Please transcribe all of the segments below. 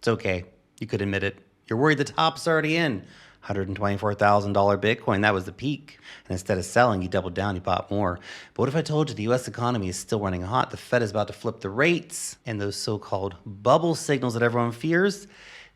It's okay. You could admit it. You're worried the top's already in. $124,000 Bitcoin, that was the peak. And instead of selling, you doubled down, you bought more. But what if I told you the US economy is still running hot? The Fed is about to flip the rates, and those so-called bubble signals that everyone fears,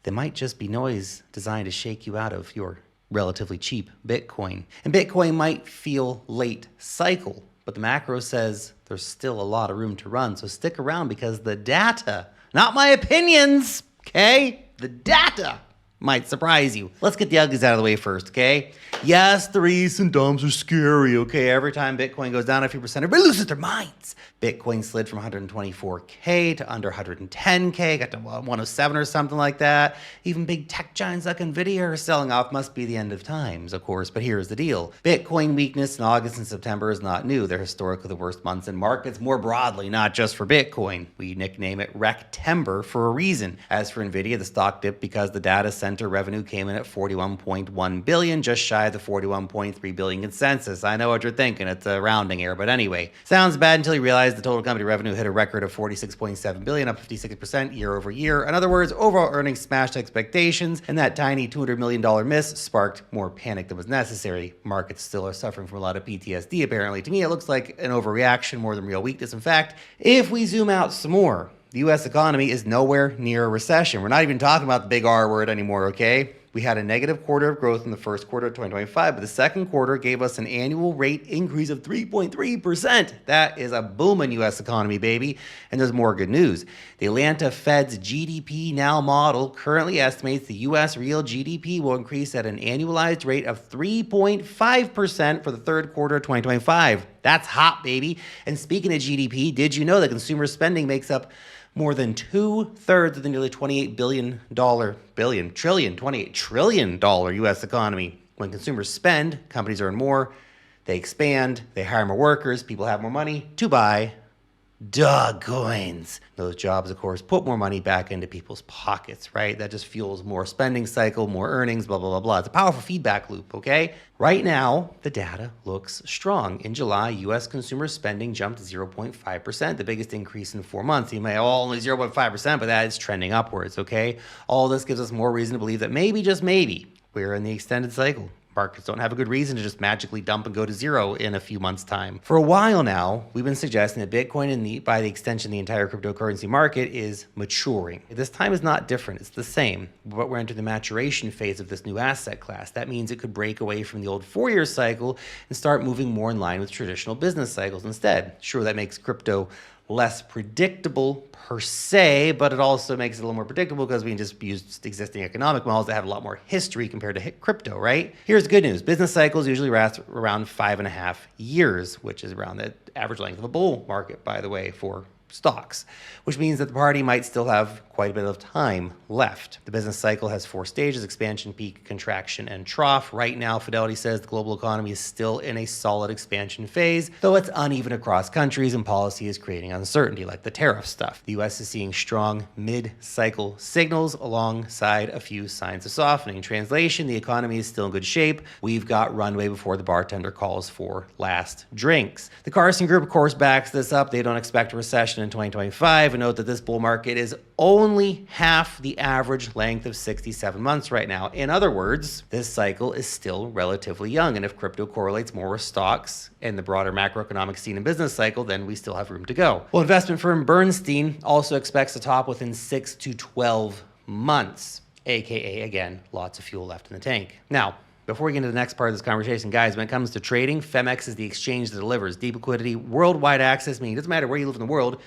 they might just be noise designed to shake you out of your relatively cheap Bitcoin. And Bitcoin might feel late cycle, but the macro says there's still a lot of room to run. So stick around because the data, not my opinions, okay? The data might surprise you. Let's get the uglies out of the way first, okay? Yes, the recent dumps are scary, okay? Every time Bitcoin goes down a few percent, everybody loses their minds. Bitcoin slid from 124K to under 110K, got to 107 or something like that. Even big tech giants like Nvidia are selling off. Must be the end of times, of course, but here's the deal. Bitcoin weakness in August and September is not new. They're historically the worst months in markets more broadly, not just for Bitcoin. We nickname it Rectember for a reason. As for Nvidia, the stock dipped because the data center revenue came in at $41.1 billion, just shy of the $41.3 billion consensus. I know what you're thinking, it's a rounding error, but anyway. Sounds bad until you realize the total company revenue hit a record of $46.7 billion, up 56% year over year. In other words, overall earnings smashed expectations, and that tiny $200 million miss sparked more panic than was necessary. Markets still are suffering from a lot of PTSD, apparently. To me, it looks like an overreaction more than real weakness. In fact, if we zoom out some more, the U.S. economy is nowhere near a recession. We're not even talking about the big R word anymore, okay? We had a negative quarter of growth in the first quarter of 2025, but the second quarter gave us an annual rate increase of 3.3%. That is a booming U.S. economy, baby. And there's more good news. The Atlanta Fed's GDP Now model currently estimates the U.S. real GDP will increase at an annualized rate of 3.5% for the third quarter of 2025. That's hot, baby. And speaking of GDP, did you know that consumer spending makes up more than 2/3 of the nearly $28 trillion U.S. economy? When consumers spend, companies earn more, they expand, they hire more workers, people have more money to buy dog coins. Those jobs, of course, put more money back into people's pockets, right? That just fuels more spending cycle, more earnings, blah, blah, blah, blah. It's a powerful feedback loop, okay? Right now, the data looks strong. In July, U.S. consumer spending jumped 0.5%, the biggest increase in 4 months. You may, only 0.5%, but that is trending upwards, okay? All this gives us more reason to believe that maybe, just maybe, we're in the extended cycle. Markets don't have a good reason to just magically dump and go to zero in a few months' time. For a while now, we've been suggesting that Bitcoin and by the extension, the entire cryptocurrency market is maturing. This time is not different. It's the same, but we're entering the maturation phase of this new asset class. That means it could break away from the old 4-year cycle and start moving more in line with traditional business cycles instead. Sure, that makes crypto less predictable per se, but it also makes it a little more predictable because we can just use existing economic models that have a lot more history compared to crypto, right? Here's the good news. Business cycles usually last around 5.5 years, which is around the average length of a bull market, by the way, for stocks, which means that the party might still have quite a bit of time left. The business cycle has 4 stages: expansion, peak, contraction, and trough. Right now, Fidelity says the global economy is still in a solid expansion phase, though it's uneven across countries and policy is creating uncertainty, like the tariff stuff. The US is seeing strong mid-cycle signals alongside a few signs of softening. In translation, the economy is still in good shape. We've got runway before the bartender calls for last drinks. The Carson Group, of course, backs this up. They don't expect a recession in 2025, and note that this bull market is only half the average length of 67 months right now. In other words, this cycle is still relatively young, and if crypto correlates more with stocks and the broader macroeconomic scene and business cycle, then we still have room to go. Well, investment firm Bernstein also expects to top within 6 to 12 months, aka, again, lots of fuel left in the tank. Now, before we get into the next part of this conversation, guys, when it comes to trading, Femex is the exchange that delivers deep liquidity, worldwide access, meaning it doesn't matter where you live in the world,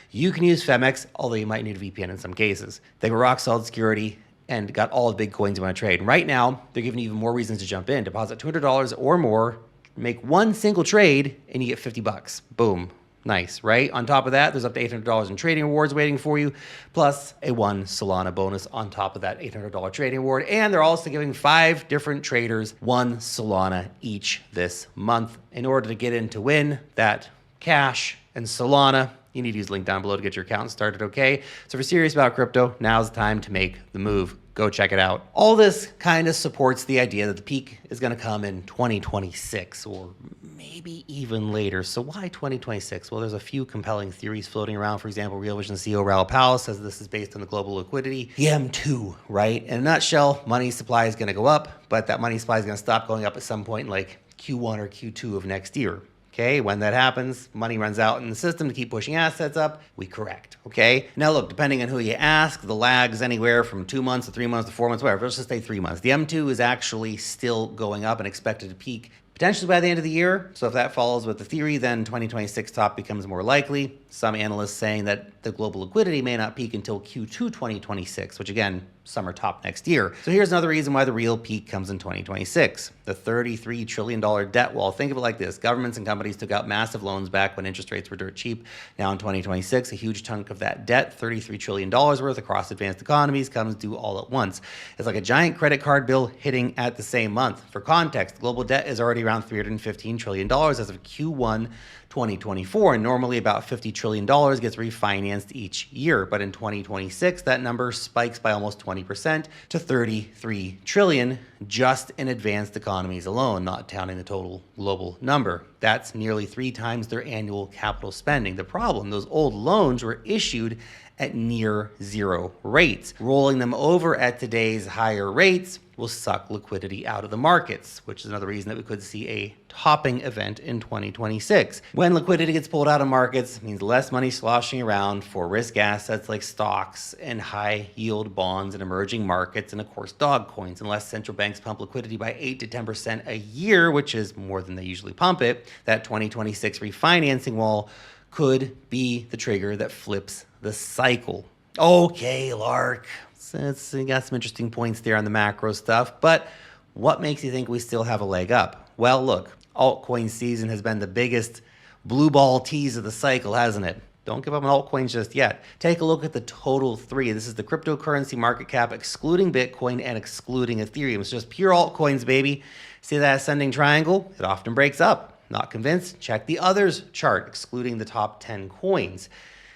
you can use Femex, although you might need a VPN in some cases. They got rock solid security and got all the big coins you want to trade. And right now, they're giving you even more reasons to jump in. Deposit $200 or more, make one single trade, and you get $50. Boom. Nice, right? On top of that, there's up to $800 in trading rewards waiting for you, plus a 1 Solana bonus on top of that $800 trading reward. And they're also giving 5 different traders 1 Solana each this month. In order to get in to win that cash and Solana, you need to use the link down below to get your account started, okay? So if you're serious about crypto, now's the time to make the move. Go check it out. All this kind of supports the idea that the peak is going to come in 2026 or maybe even later. So why 2026? Well, there's a few compelling theories floating around. For example, Real Vision CEO Raoul Pal says this is based on the global liquidity. The M2, right? In a nutshell, money supply is going to go up, but that money supply is going to stop going up at some point in like Q1 or Q2 of next year. Okay, when that happens, money runs out in the system to keep pushing assets up, we correct, okay? Now look, depending on who you ask, the lag is anywhere from 2 months to 3 months to 4 months, whatever. Let's just say 3 months. The M2 is actually still going up and expected to peak potentially by the end of the year. So if that follows with the theory, then 2026 top becomes more likely. Some analysts saying that the global liquidity may not peak until Q2 2026, which again, summer top next year. So here's another reason why the real peak comes in 2026. The $33 trillion debt wall. Think of it like this. Governments and companies took out massive loans back when interest rates were dirt cheap. Now in 2026, a huge chunk of that debt, $33 trillion worth across advanced economies, comes due all at once. It's like a giant credit card bill hitting at the same month. For context, global debt is already around $315 trillion as of Q1 2024, and normally about $50 trillion gets refinanced each year. But in 2026, that number spikes by almost 20% to $33 trillion just in advanced economies alone, not counting the total global number. That's nearly 3 times their annual capital spending. The problem, those old loans were issued at near zero rates. Rolling them over at today's higher rates will suck liquidity out of the markets, which is another reason that we could see a topping event in 2026. When liquidity gets pulled out of markets, it means less money sloshing around for risk assets like stocks and high yield bonds in emerging markets, and of course dog coins. Unless central banks pump liquidity by 8 to 10% a year, which is more than they usually pump it, that 2026 refinancing wall could be the trigger that flips the cycle. Okay, Lark. You got some interesting points there on the macro stuff, but what makes you think we still have a leg up? Well, look, altcoin season has been the biggest blue ball tease of the cycle, hasn't it? Don't give up on altcoins just yet. Take a look at the total 3. This is the cryptocurrency market cap, excluding Bitcoin and excluding Ethereum. It's just pure altcoins, baby. See that ascending triangle? It often breaks up. Not convinced? Check the others chart, excluding the top 10 coins.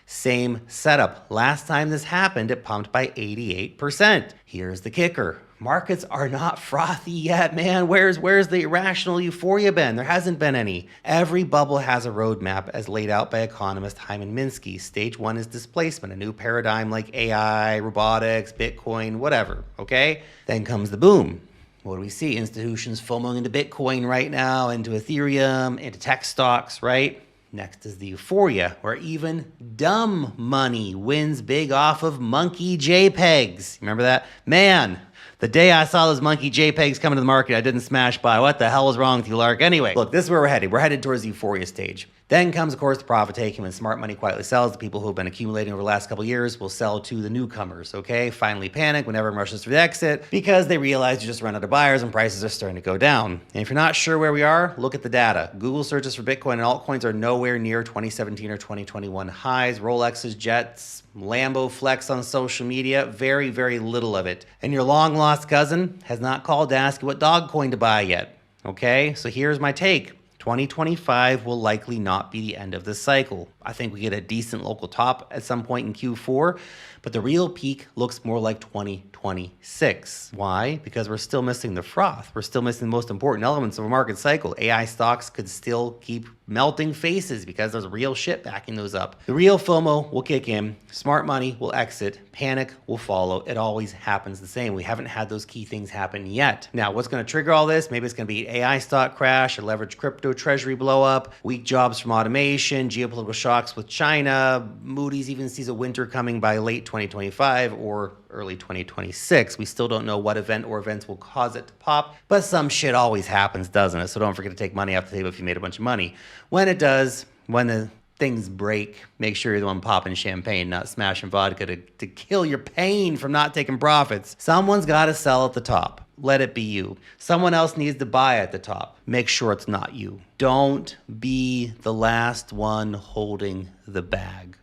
Same setup. Last time this happened, it pumped by 88%. Here's the kicker. Markets are not frothy yet, man. Where's the irrational euphoria been? There hasn't been any. Every bubble has a roadmap as laid out by economist Hyman Minsky. Stage 1 is displacement, a new paradigm like AI, robotics, Bitcoin, whatever, okay? Then comes the boom. What do we see? Institutions FOMOing into Bitcoin right now, into Ethereum, into tech stocks, right? Next is the euphoria, where even dumb money wins big off of monkey JPEGs. Remember that? Man, the day I saw those monkey JPEGs coming to the market, I didn't smash buy. What the hell was wrong with you, Lark? Anyway, look, this is where we're headed. We're headed towards the euphoria stage. Then comes, of course, the profit taking when smart money quietly sells. The people who have been accumulating over the last couple of years will sell to the newcomers, okay? Finally panic when everyone rushes for the exit because they realize you just run out of buyers and prices are starting to go down. And if you're not sure where we are, look at the data. Google searches for Bitcoin and altcoins are nowhere near 2017 or 2021 highs. Rolexes, Jets, Lambo flex on social media, very, very little of it. And your long lost cousin has not called to ask you what dog coin to buy yet, okay? So here's my take. 2025 will likely not be the end of this cycle. I think we get a decent local top at some point in Q4, but the real peak looks more like 2026. Why? Because we're still missing the froth. We're still missing the most important elements of a market cycle. AI stocks could still keep melting faces because there's real shit backing those up. The real FOMO will kick in. Smart money will exit. Panic will follow. It always happens the same. We haven't had those key things happen yet. Now, what's going to trigger all this? Maybe it's going to be AI stock crash, a leveraged crypto treasury blow up, weak jobs from automation, geopolitical shocks with China. Moody's even sees a winter coming by late 2025 or early 2026. We still don't know what event or events will cause it to pop, but some shit always happens, doesn't it? So don't forget to take money off the table if you made a bunch of money. When it does, when the things break, make sure you're the one popping champagne, not smashing vodka to kill your pain from not taking profits. Someone's got to sell at the top. Let it be you. Someone else needs to buy at the top. Make sure it's not you. Don't be the last one holding the bag.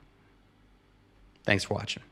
Thanks for watching.